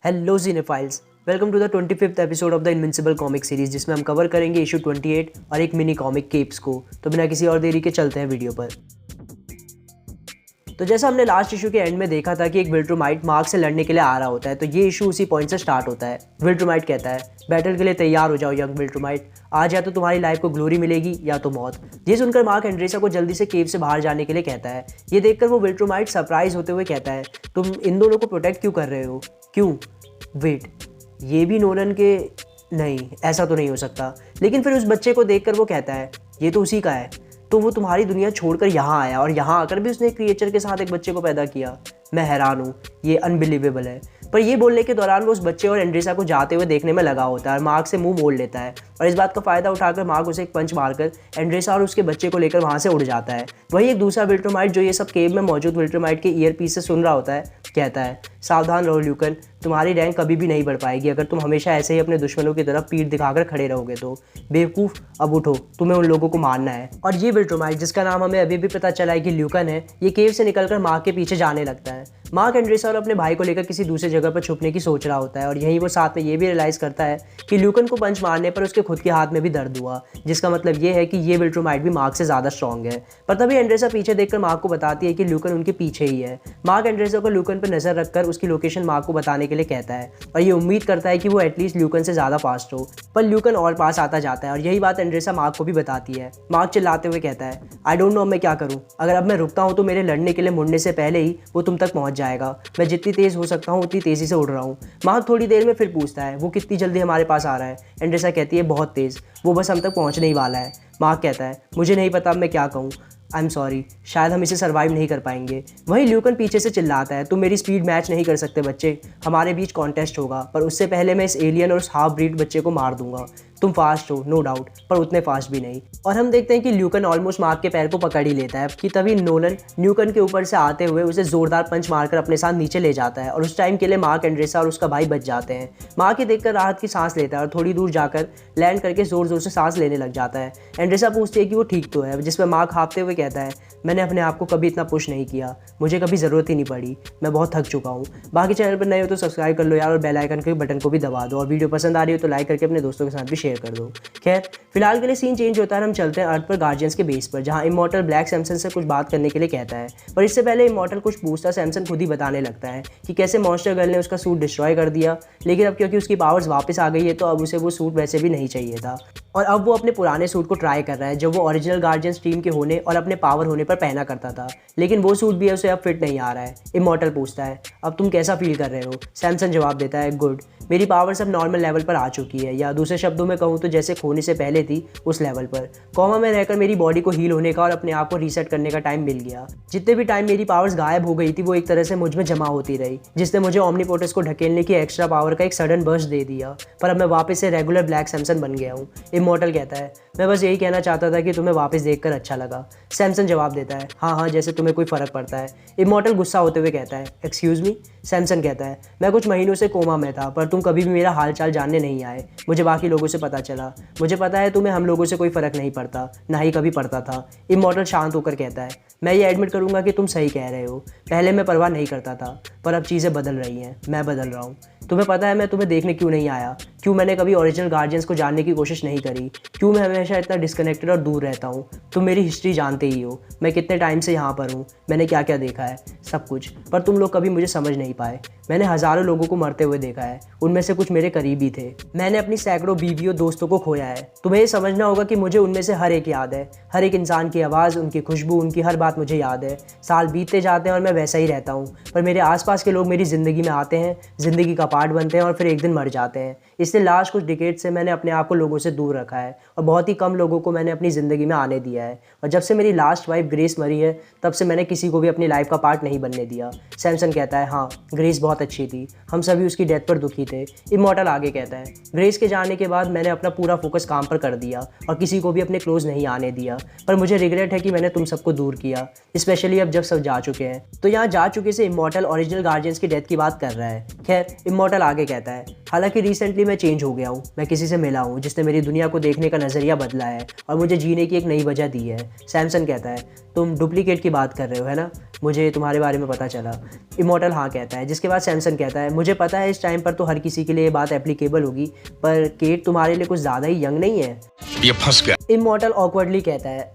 Hello cinephiles, welcome to the 25th episode of the invincible comic series, जिसमें हम cover करेंगे issue 28 और एक मिनी कॉमिक केप्स को। तो बिना किसी और देरी के चलते हैं वीडियो पर। तो जैसा हमने लास्ट इशू के एंड में देखा था कि एक विल्ट्रोमाइट मार्क से लड़ने के लिए आ रहा होता है, तो ये इशू उसी पॉइंट से स्टार्ट होता है। विल्ट्रोमाइट कहता है, बैटल के लिए तैयार हो जाओ यंग विल्ट्रोमाइट, आज या तो तुम्हारी लाइफ को ग्लोरी मिलेगी या तो मौत। ये सुनकर मार्क एंड्रेसा को जल्दी से केव से बाहर जाने के लिए कहता है। ये देखकर वो विल्ट्रोमाइट सरप्राइज होते हुए कहता है, तुम इन दोनों को प्रोटेक्ट क्यों कर रहे हो? क्यों? वेट, ये भी नोलन के? नहीं, ऐसा तो नहीं हो सकता। लेकिन फिर उस बच्चे को देखकर वो कहता है, ये तो उसी का है। तो वो तुम्हारी दुनिया छोड़कर यहाँ आया और यहाँ आकर भी उसने एक क्रिएचर के साथ एक बच्चे को पैदा किया। मैं हैरान हूँ, ये अनबिलीवेबल है। पर ये बोलने के दौरान वो उस बच्चे और एंड्रेसा को जाते हुए देखने में लगा होता है और मार्क से मुंह मोड़ लेता है। और इस बात का फायदा उठाकर मार्क उसे एक पंच मारकर एंड्रेसा और उसके बच्चे को लेकर वहाँ से उड़ जाता है। वही एक दूसरा विल्ट्रोमाइट जो ये सब केव में मौजूद विल्ट्रोमाइट के ईयर पीस से सुन रहा होता है, कहता है, सावधान रहो ल्यूकन, तुम्हारी रैंक कभी भी नहीं बढ़ पाएगी अगर तुम हमेशा ऐसे ही अपने दुश्मनों की तरफ पीठ दिखाकर खड़े रहोगे तो। बेवकूफ़, अब उठो, तुम्हें उन लोगों को मारना है। और ये विल्ट्रोमाइट, जिसका नाम हमें अभी भी पता चला है कि ल्यूकन है, ये केव से निकलकर मार्क के पीछे जाने लगता है। मार्क एंड्रेसा और अपने भाई को लेकर किसी दूसरी जगह पर छुपने की सोच रहा होता है और यहीं वो साथ में ये भी रियलाइज़ करता है कि ल्यूकन को पंच मारने पर उसके खुद के हाथ में भी दर्द हुआ, जिसका मतलब ये है कि ये विल्ट्रोमाइट भी मार्क से ज़्यादा स्ट्रॉन्ग है। पर तभी एंड्रेसा पीछे देखकर मार्क को बताती है कि ल्यूकन उनके पीछे ही है। मार्क एंड्रेसा को ल्यूकन पर नज़र रखकर उसकी लोकेशन मार्क को बताने के लिए कहता है और ये उम्मीद करता है कि वो एटलीस्ट ल्यूकन से ज़्यादा फास्ट हो। पर ल्यूकन और पास आता जाता है और यही बात एंड्रेसा मार्क को भी बताती है। मार्क चिल्लाते हुए कहता है, आई डोंट नो मैं क्या करूँ, अगर अब मैं रुकता हूँ तो मेरे लड़ने के लिए मुड़ने से पहले ही वो तुम तक पहुँच जाएगा। मैं जितनी तेज़ हो सकता हूँ उतनी तेज़ी से उड़ रहा हूँ। मार्क थोड़ी देर में फिर पूछता है, वो कितनी जल्दी हमारे पास आ रहा है? एंड्रेसा कहती है, बहुत तेज़, वो बस हम तक पहुँचने ही वाला है। मार्क कहता है, मुझे नहीं पता अब मैं क्या कहूँ, आई एम सॉरी, शायद हम इसे सर्वाइव नहीं कर पाएंगे। वहीं ल्यूकन पीछे से चिल्लाता है, तुम मेरी स्पीड मैच नहीं कर सकते बच्चे, हमारे बीच कॉन्टेस्ट होगा, पर उससे पहले मैं इस एलियन और उस हाफ ब्रीड बच्चे को मार दूंगा। तुम फास्ट हो नो डाउट, पर उतने फास्ट भी नहीं। और हम देखते हैं कि ल्यूकन ऑलमोस्ट मार्क के पैर को पकड़ ही लेता है कि तभी नोलन ल्यूकन के ऊपर से आते हुए उसे जोरदार पंच मारकर अपने साथ नीचे ले जाता है और उस टाइम के लिए मार्क एंड्रेसा और उसका भाई बच जाते हैं। मार्क ये देखकर राहत की सांस लेता है और थोड़ी दूर जाकर लैंड करके जोर जोर से सांस लेने लग जाता है। एंड्रेसा पूछती है कि वो ठीक तो है, जिसमें मार्क हाँफते हुए कहता है, मैंने अपने आप को कभी इतना पुश नहीं किया, मुझे कभी ज़रूरत ही नहीं पड़ी, मैं बहुत थक चुका हूँ। बाकी चैनल पर नए हो तो सब्सक्राइब कर लो यार, और बेल आइकन के बटन को भी दबा दो, और वीडियो पसंद आ रही हो तो लाइक करके अपने दोस्तों के साथ भी शेयर कर दो। खैर, फिलहाल के लिए सीन चेंज होता है, हम चलते हैं अर्थ पर गार्जियंस के बेस पर, जहाँ इमॉर्टल ब्लैक सैमसन से कुछ बात करने के लिए कहता है। पर इससे पहले इमॉर्टल कुछ पूछता सैमसन खुद ही बताने लगता है कि कैसे मॉन्स्टर गर्ल ने उसका सूट डिस्ट्रॉय कर दिया, लेकिन अब क्योंकि उसकी पावर्स वापस आ गई है तो अब उसे वो सूट वैसे भी नहीं चाहिए था, और अब वो अपने पुराने सूट को ट्राई कर रहा है जो वो ओरिजिनल गार्जियंस टीम के होने और अपने पावर होने पर पहना करता था, लेकिन वो सूट भी उसे अब फिट नहीं आ रहा है। इमॉर्टल पूछता है, अब तुम कैसा फील कर रहे हो? सैमसन जवाब देता है, गुड, मेरी पावर सब नॉर्मल लेवल पर आ चुकी है, या दूसरे शब्दों में कहूँ तो जैसे खोने से पहले थी उस लेवल पर। कोमा में रहकर मेरी बॉडी को हील होने का और अपने आप को रीसेट करने का टाइम मिल गया। जितने भी टाइम मेरी पावर्स गायब हो गई थी वो एक तरह से मुझ में जमा होती रही, जिसने मुझे ओमनीपोर्टस को ढकेलने की एक्स्ट्रा पावर का एक सडन बर्स्ट दे दिया, पर अब मैं वापस से रेगुलर ब्लैक सैमसन बन गया हूँ। इमॉर्टल कहता है, मैं बस यही कहना चाहता था कि तुम्हें वापस देखकर अच्छा लगा। सैमसन जवाब देता है, हाँ हाँ, जैसे तुम्हें कोई फ़र्क पड़ता है। इमॉर्टल गुस्सा होते हुए कहता है, एक्सक्यूज़ मी? सैमसन कहता है, मैं कुछ महीनों से कोमा में था, पर तुम कभी भी मेरा हालचाल जानने नहीं आए। मुझे बाकी लोगों से पता चला, मुझे पता है तुम्हें हम लोगों से कोई फ़र्क नहीं पड़ता, ना ही कभी पड़ता था। इमॉर्टल शांत होकर कहता है, मैं ये एडमिट करूँगा कि तुम सही कह रहे हो, पहले मैं परवाह नहीं करता था, पर अब चीज़ें बदल रही हैं, मैं बदल रहा हूँ। तुम्हें पता है मैं तुम्हें देखने क्यों नहीं आया? क्यों मैंने कभी ओरिजिनल गार्जियंस को जानने की कोशिश नहीं करी? क्यों मैं हमेशा इतना डिस्कनेक्टेड और दूर रहता हूँ? तुम मेरी हिस्ट्री जानते ही हो, मैं कितने टाइम से यहाँ पर हूँ, मैंने क्या क्या देखा है, सब कुछ, पर तुम लोग कभी मुझे समझ नहीं पाए। मैंने हज़ारों लोगों को मरते हुए देखा है, उनमें से कुछ मेरे करीबी थे। मैंने अपनी सैकड़ों बीवियों दोस्तों को खोया है। तुम्हें ये समझना होगा कि मुझे उनमें से हर एक याद है, हर एक इंसान की आवाज़, उनकी खुशबू, उनकी हर बात मुझे याद है। साल बीतते जाते हैं और मैं वैसा ही रहता हूँ, पर मेरे आसपास के लोग मेरी ज़िंदगी में आते हैं, ज़िंदगी का पार्ट बनते हैं और फिर एक दिन मर जाते हैं। इसलिए लास्ट कुछ डिकेड से मैंने अपने आप को लोगों से दूर रखा है और बहुत ही कम लोगों को मैंने अपनी ज़िंदगी में आने दिया है। और जब से मेरी लास्ट वाइफ ग्रेस मरी है तब से मैंने किसी को भी अपनी लाइफ का पार्ट नहीं बनने दिया। सैमसन कहता है, हाँ, ग्रेस बहुत अच्छी थी, हम सभी उसकी डेथ पर दुखी थे। इमॉर्टल आगे कहता है, ग्रेस के जाने के बाद मैंने अपना पूरा फोकस काम पर कर दिया और किसी को भी अपने क्लोज नहीं आने दिया, पर मुझे रिग्रेट है कि मैंने तुम सबको दूर किया, स्पेशली अब जब सब जा चुके हैं। तो यहाँ जा चुके से इमॉर्टल ओरिजिनल गार्जियंस की डेथ की बात कर रहा है। खैर, इमॉर्टल आगे कहता है, हालांकि रिसेंटली मैं मैं चेंज हो गया हूँ, मैं किसी से मिला हूँ जिसने मेरी दुनिया को देखने का नज़रिया बदला है और मुझे जीने की एक नई वजह दी है। सैमसन कहता है, तुम डुप्लीकेट की बात कर रहे हो है ना, मुझे तुम्हारे बारे में पता चला। इमॉर्टल हाँ कहता है, जिसके बाद सैमसन कहता है, मुझे पता है इस टाइम पर तो हर किसी के लिए ये बात एप्लीकेबल होगी, पर केट तुम्हारे लिए कुछ ज़्यादा ही यंग नहीं है? ये फंस गया। इमॉर्टल ऑकवर्डली कहता है,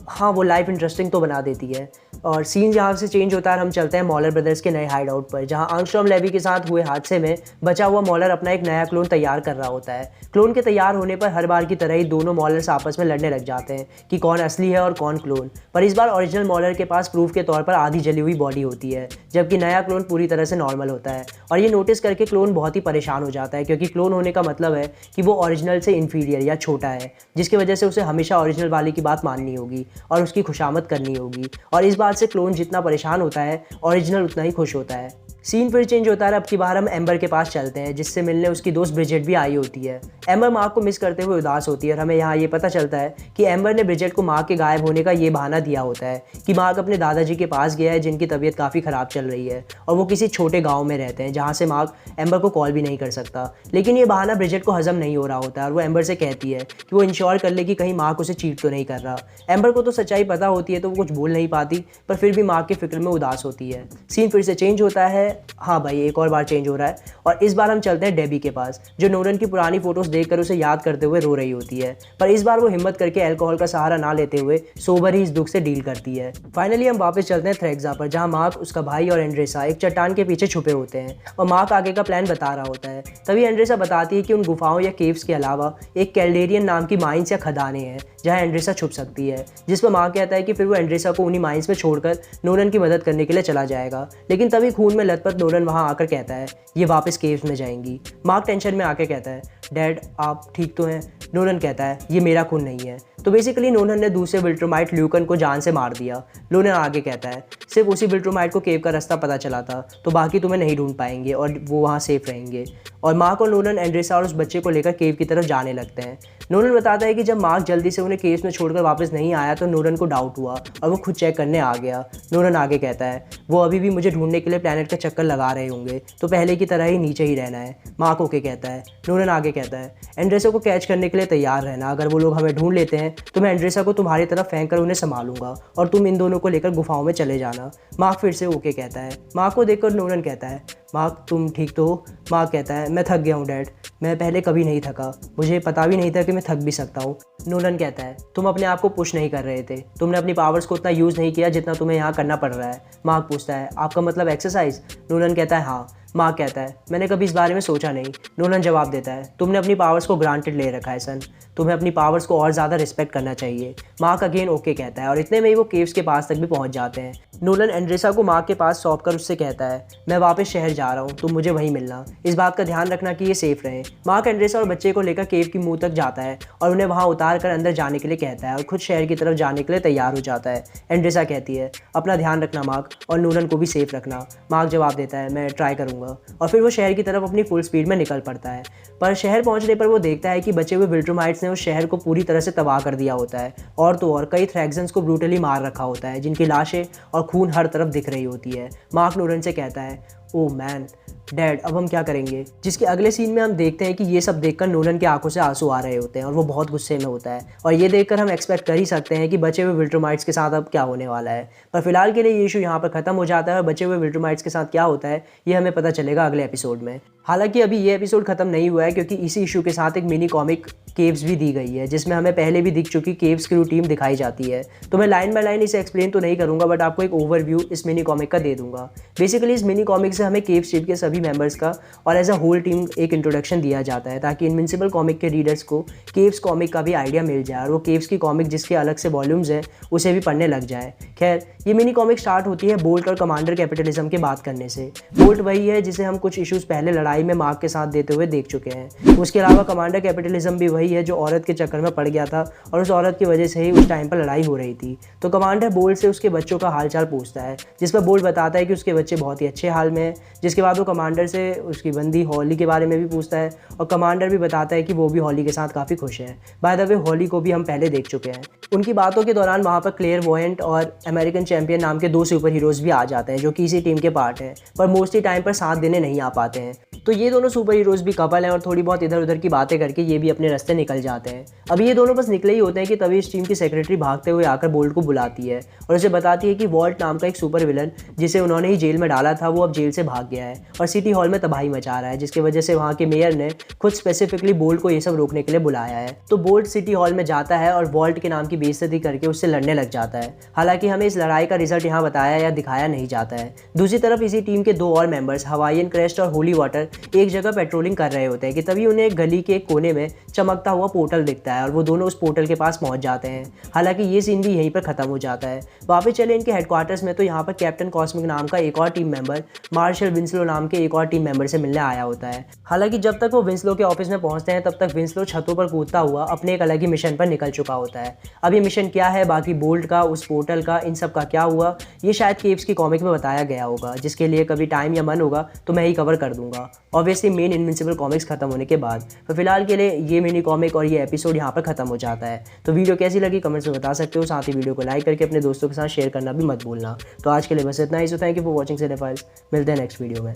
हाँ वो लाइफ इंटरेस्टिंग तो बना देती है। और सीन यहाँ से चेंज होता है और हम चलते हैं मॉलर ब्रदर्स के नए हाइड आउट पर, जहाँ आर्मस्ट्रॉन्ग लेवी के साथ हुए हादसे में बचा हुआ मॉलर अपना एक नया क्लोन तैयार कर रहा होता है। क्लोन के तैयार होने पर हर बार की तरह ही दोनों मॉलर्स आपस में लड़ने लग जाते हैं कि कौन असली है और कौन क्लोन। पर इस बार ओरिजिनल मॉलर के पास प्रूफ के तौर पर आधी जली हुई बॉडी होती है, जबकि नया क्लोन पूरी तरह से नॉर्मल होता है। और ये नोटिस करके क्लोन बहुत ही परेशान हो जाता है, क्योंकि क्लोन होने का मतलब है कि वो ओरिजिनल से इन्फीरियर या छोटा है, जिसकी वजह से उसे हमेशा ओरिजिनल वाले की बात माननी होगी और उसकी खुशामद करनी होगी। और इस बात से क्लोन जितना परेशान होता है, ओरिजिनल उतना ही खुश होता है। सीन फिर चेंज होता है, अब की बार हम एम्बर के पास चलते हैं, जिससे मिलने उसकी दोस्त ब्रिजेट भी आई होती है। एम्बर मार्क को मिस करते हुए उदास होती है और हमें यहाँ ये पता चलता है कि एम्बर ने ब्रिजेट को मार्क के गायब होने का ये बहाना दिया होता है कि मार्क अपने दादाजी के पास गया है, जिनकी तबीयत काफ़ी ख़राब चल रही है और वो किसी छोटे गाँव में रहते हैं, जहाँ से मार्क एम्बर को कॉल भी नहीं कर सकता। लेकिन ये बहाना ब्रिजेट को हजम नहीं हो रहा होता है और वो एम्बर से कहती है कि वो इंश्योर कर ले कि कहीं मार्क उसे चीट तो नहीं कर रहा। एम्बर को तो सच्चाई पता होती है, तो वो कुछ बोल नहीं पाती, पर फिर भी मार्क के फिक्र में उदास होती है। सीन फिर से चेंज होता है, हाँ भाई एक और बार चेंज हो रहा है, और इस बार हम चलते हैं डेबी के पास, जो नोलन की पुरानी फोटोज देखकर उसे याद करते हुए रो रही होती है। पर इस बार वो हिम्मत करके अल्कोहल का सहारा ना लेते हुए सोबर ही इस दुख से डील करती है। फाइनली हम वापस चलते हैं थ्रेक्सा पर, जहाँ मार्क, उसका भाई और एंड्रेसा एक चट्टान के पीछे छुपे होते हैं और मार्क आगे का प्लान बता रहा होता है। तभी एंड्रेसा बताती है कि उन गुफाओं या केव्स के अलावा एक कैल्डेरियन नाम की माइंस या खदानें हैं जहाँ एंड्रेसा छुप सकती है, जिस पर मार्क कहता है कि फिर वो एंड्रेसा को उन्हीं माइंस में छोड़कर नोलन की मदद करने के लिए चला जाएगा। लेकिन तभी खून में लथपथ नोलन वहाँ आकर कहता है ये वापस केव्स में जाएंगी। मार्क टेंशन में आके कहता है, डैड आप ठीक तो हैं? नोलन कहता है, ये मेरा खून नहीं है। तो बेसिकली नोलन ने दूसरे विल्ट्रोमाइट ल्यूकन को जान से मार दिया। नोलन आगे कहता है, सिर्फ उसी विल्ट्रोमाइट को केव का रास्ता पता चला था, तो बाकी तुम्हें नहीं ढूंढ पाएंगे और वो वहाँ सेफ रहेंगे। और मार्क और नोलन एंड्रेसा और उस बच्चे को लेकर केव की तरफ जाने लगते हैं। नोलन बताता है कि जब मार्क जल्दी से उन्हें केव्स में छोड़कर वापस नहीं आया तो नोलन को डाउट हुआ और वो खुद चेक करने आ गया। नोलन आगे कहता है, वो अभी भी मुझे ढूंढने के लिए प्लैनेट का चक्कर लगा रहे होंगे, तो पहले की तरह ही नीचे ही रहना है। मार्क ओके कहता है। नोलन आगे कहता है, एंड्रेसा को कैच करने के लिए तैयार रहना, अगर वो लोग हमें ढूंढ लेते हैं तो मैं एंड्रेसा को तुम्हारी तरफ फेंक कर उन्हें संभालूंगा और तुम इन दोनों को लेकर गुफाओं में चले जाना। मार्क फिर से ओके कहता है। मार्क को देखकर नोलन कहता है, मार्क तुम ठीक तो हो? मार्क कहता है, मैं थक गया हूँ डैड, मैं पहले कभी नहीं थका, मुझे पता भी नहीं था कि मैं थक भी सकता हूँ। नोलन कहता है, तुम अपने आप को पुश नहीं कर रहे थे, तुमने अपनी पावर्स को उतना यूज़ नहीं किया जितना तुम्हें यहाँ करना पड़ रहा है। मार्क पूछता है, आपका मतलब एक्सरसाइज? नोलन कहता है, हाँ। मार्क कहता है, मैंने कभी इस बारे में सोचा नहीं। नोलन जवाब देता है, तुमने अपनी पावर्स को ग्रांटेड ले रखा है सन, तुम्हें अपनी पावर्स को और ज़्यादा रिस्पेक्ट करना चाहिए। मार्क अगेन ओके कहता है और इतने में ही वो केव्स के पास तक भी पहुंच जाते हैं। नोलन एंड्रेसा को मार्क के पास सौंप कर उससे कहता है, मैं वापस शहर जा रहा हूँ, तुम मुझे वहीं मिलना, इस बात का ध्यान रखना कि ये सेफ रहे। मार्क एंड्रेसा और बच्चे को लेकर केव की मुंह तक जाता है और उन्हें वहाँ उतार कर अंदर जाने के लिए कहता है और खुद शहर की तरफ जाने के लिए तैयार हो जाता है। एंड्रेसा कहती है, अपना ध्यान रखना मार्क, और नोलन को भी सेफ रखना। मार्क जवाब देता है, मैं ट्राई करूँगा। और फिर वो शहर की तरफ अपनी फुल स्पीड में निकल पड़ता है। पर शहर पहुंचने पर वो देखता है कि बचे हुए विल्ट्रोमाइट्स ने उस शहर को पूरी तरह से तबाह कर दिया होता है और तो और कई थ्रैक्सन्स को ब्रूटली मार रखा होता है, जिनकी लाशें और खून हर तरफ दिख रही होती है। मार्क नोलन से कहता है, ओह मैन डैड, अब हम क्या करेंगे? जिसके अगले सीन में हम देखते हैं कि ये सब देखकर नोलन की आंखों से आंसू आ रहे होते हैं और वो बहुत गुस्से में होता है। और ये देखकर हम एक्सपेक्ट कर ही सकते हैं कि बचे हुए विल्ट्रोमाइट्स के साथ अब क्या होने वाला है। पर फिलहाल के लिए ये इशू यहाँ पर खत्म हो जाता है और बचे हुए विल्ट्रोमाइट्स के साथ क्या होता है ये हमें पता चलेगा अगले एपिसोड में। हालांकि अभी ये एपिसोड खत्म नहीं हुआ है, क्योंकि इसी इशू के साथ एक मिनी कॉमिक केव्स भी दी गई है, जिसमें हमें पहले भी दिख चुकी केव्स क्रू टीम दिखाई जाती है। तो मैं लाइन बाय लाइन इसे एक्सप्लेन तो नहीं करूंगा, बट आपको एक ओवरव्यू इस मिनी कॉमिक का दे दूंगा। बेसिकली इस मिनी कॉमिक से हमें केव्स टीम के सभी मेंबर्स का और एज अ होल टीम एक इंट्रोडक्शन दिया जाता है, ताकि इनविंसिबल कॉमिक के रीडर्स को केव्स कॉमिक का भी आइडिया मिल जाए और वो केव्स की कॉमिक जिसके अलग से वॉल्यूम्स हैं उसे भी पढ़ने लग जाए। खैर, ये मिनी कॉमिक स्टार्ट होती है बोल्ट और कमांडर कैपिटलिज्म की बात करने से। बोल्ट वही है जिसे हम कुछ इश्यूज पहले लड़ाई में मार्क के साथ देते हुए देख चुके हैं। उसके अलावा कमांडर कैपिटलिज्म भी वही है जो औरत के चक्कर में पड़ गया था और उस औरत की वजह से ही उस टाइम पर लड़ाई हो रही थी। तो कमांडर बोल्ट से उसके बच्चों का हालचाल पूछता है, जिस पर बोल्ट बताता है कि उसके बच्चे बहुत ही अच्छे हाल में हैं। जिसके बाद वो कमांडर से उसकी बंदी हॉली के बारे में भी पूछता है और कमांडर भी बताता है कि वो भी हॉली के साथ काफ़ी खुश है। बाय द वे, हॉली को भी हम पहले देख चुके हैं। उनकी बातों के दौरान वहाँ पर क्लेयर वॉयंट और अमेरिकन चैंपियन नाम के दो सुपर हीरोज़ भी आ जाते हैं जो कि इसी टीम के पार्ट हैं, पर मोस्टली टाइम पर साथ देने नहीं आ पाते हैं। तो ये दोनों सुपर हीरोज़ भी कपल हैं और थोड़ी बहुत इधर उधर की बातें करके ये भी अपने रास्ते निकल जाते हैं। अभी ये दोनों बस निकले ही होते हैं कि तभी इस टीम की सेक्रेटरी भागते हुए आकर बोल्ट को बुलाती है और उसे बताती है कि वॉल्ट नाम का एक सुपर विलन जिसे उन्होंने ही जेल में डाला था वो अब जेल से भाग गया है और सिटी हॉल में तबाही मचा रहा है, जिसकी वजह से वहाँ के मेयर ने खुद स्पेसिफिकली बोल्ट को ये सब रोकने के लिए बुलाया है। तो बोल्ट सिटी हॉल में जाता है और वॉल्ट के नाम की बेइज्जती करके उससे लड़ने लग जाता है। हालांकि हमें इस लड़ाई का रिजल्ट यहाँ बताया या दिखाया नहीं जाता है। दूसरी तरफ इसी टीम के दो और मेंबर्स हवाईयन क्रेस्ट और होली वाटर एक जगह पेट्रोलिंग कर रहे होते हैं कि तभी उन्हें एक गली के एक कोने में चमकता हुआ पोर्टल दिखता है और वो दोनों उस पोर्टल के पास पहुंच जाते हैं। हालांकि ये सीन भी यहीं पर खत्म हो जाता है। वापस चले इनके हेडक्वार्टर्स में तो यहाँ पर कैप्टन कॉस्मिक नाम का एक और टीम मेंबर मार्शल विंसलो नाम के एक और टीम मेंबर से मिलने आया होता है। हालांकि जब तक वो विंसलो के ऑफिस में पहुंचते हैं तब तक विंसलो छतों पर कूदता हुआ अपने एक अलग ही मिशन पर निकल चुका होता है। अब ये मिशन क्या है, बाकी बोल्ट का, उस पोर्टल का, इन सब का क्या हुआ, ये शायद केप्स की कॉमिक में बताया गया होगा, जिसके लिए कभी टाइम या मन होगा तो मैं ही कवर कर दूंगा, ऑब्वियसली मेन इनविंसिबल कॉमिक्स खत्म होने के बाद। तो फिलहाल के लिए ये मिनी कॉमिक और ये एपिसोड यहाँ पर खत्म हो जाता है। तो वीडियो कैसी लगी कमेंट्स में बता सकते हो, साथ ही वीडियो को लाइक करके अपने दोस्तों के साथ शेयर करना भी मत भूलना। तो आज के लिए बस इतना ही। So thank you for watching cinephiles. मिलते हैं नेक्स्ट वीडियो में।